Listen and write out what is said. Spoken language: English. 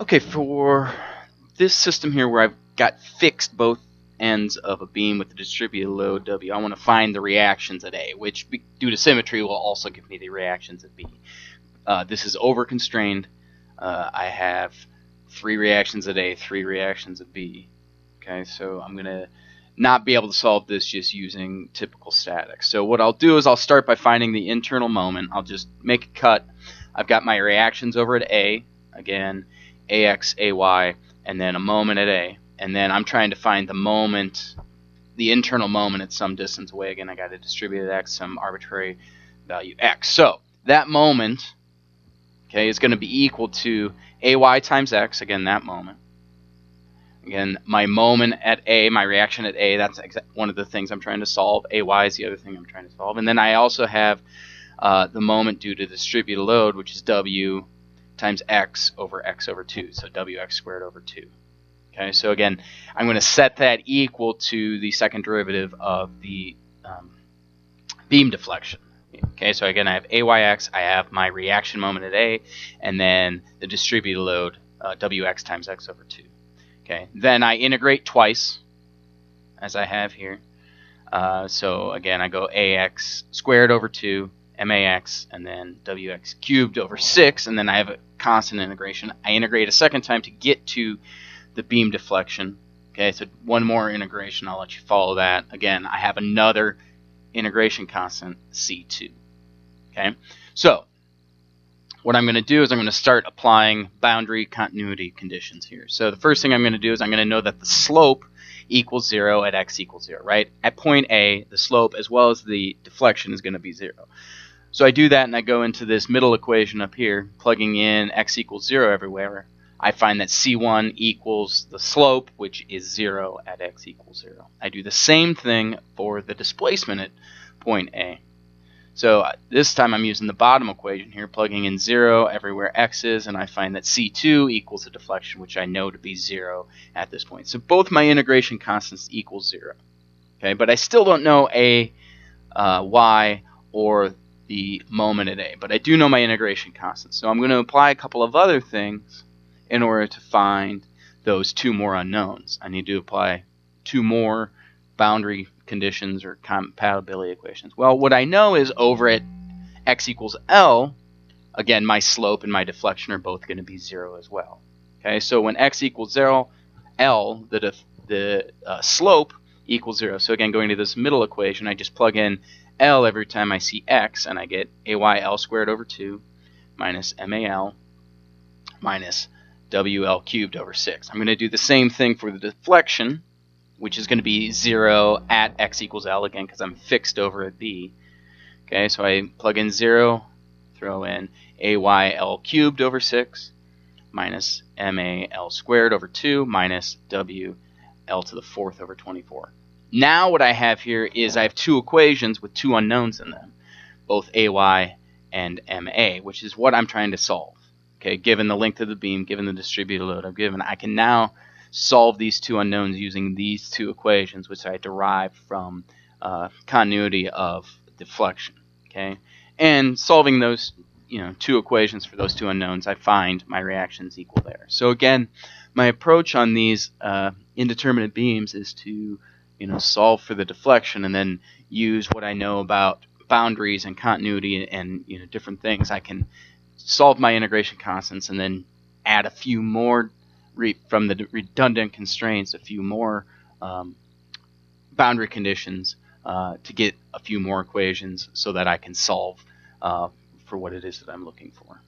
Okay, for this system here where I've got fixed both ends of a beam with the distributed load W, I want to find the reactions at A, which due to symmetry will also give me the reactions at B. This is over-constrained. I have 3 reactions at A, 3 reactions at B. Okay, so I'm going to not be able to solve this just using typical statics. So what I'll do is I'll start by finding the internal moment. I'll just make a cut. I've got my reactions over at A, again, AX, AY, and then a moment at A. And then I'm trying to find the moment, the internal moment at some distance away. Again, I got a distributed X, some arbitrary value X. So that moment, okay, is going to be equal to AY times X, again, that moment. Again, my moment at A, my reaction at A, that's one of the things I'm trying to solve. AY is the other thing I'm trying to solve. And then I also have the moment due to distributed load, which is W times X over 2, so WX squared over 2. Okay, so again, I'm going to set that equal to the second derivative of the beam deflection. Okay, so again, I have AYX, I have my reaction moment at A, and then the distributed load, WX times X over 2. Okay, then I integrate twice, as I have here. So again, I go AX squared over 2, MAX, and then WX cubed over 6, and then I have a constant integration. I integrate a second time to get to the beam deflection. Okay, so one more integration, I'll let you follow that. Again, I have another integration constant, C2. Okay, so what I'm going to do is I'm going to start applying boundary continuity conditions here. So the first thing I'm going to do is I'm going to know that the slope equals 0 at x equals 0, right? At point A, the slope as well as the deflection is going to be 0. So I do that and I go into this middle equation up here, plugging in x equals 0 everywhere. I find that C1 equals the slope, which is 0 at x equals 0. I do the same thing for the displacement at point A. So this time I'm using the bottom equation here, plugging in 0 everywhere x is, and I find that C2 equals the deflection, which I know to be 0 at this point. So both my integration constants equal 0. Okay, but I still don't know A, Y, or the moment at A, but I do know my integration constants. So I'm going to apply a couple of other things in order to find those 2 more unknowns. I need to apply 2 more boundary conditions or compatibility equations. Well, what I know is over at x equals L, again, my slope and my deflection are both going to be 0 as well. Okay, so when x equals 0, L, the slope equals 0. So again, going to this middle equation, I just plug in L every time I see x, and I get AYL squared over 2 minus MAL minus WL cubed over 6. I'm going to do the same thing for the deflection, which is going to be 0 at x equals L, again, because I'm fixed over at B. Okay, so I plug in 0, throw in AYL cubed over 6 minus MAL squared over 2 minus WL to the 4th over 24. Now what I have here is I have 2 equations with 2 unknowns in them, both AY and MA, which is what I'm trying to solve. Okay, given the length of the beam, given the distributed load I've given, I can now solve these 2 unknowns using these 2 equations, which I derive from continuity of deflection. Okay, and solving those 2 equations for those 2 unknowns, I find my reactions equal there. So again, my approach on these indeterminate beams is to solve for the deflection and then use what I know about boundaries and continuity and different things. I can solve my integration constants and then add a few more from the redundant constraints, a few more boundary conditions to get a few more equations so that I can solve for what it is that I'm looking for.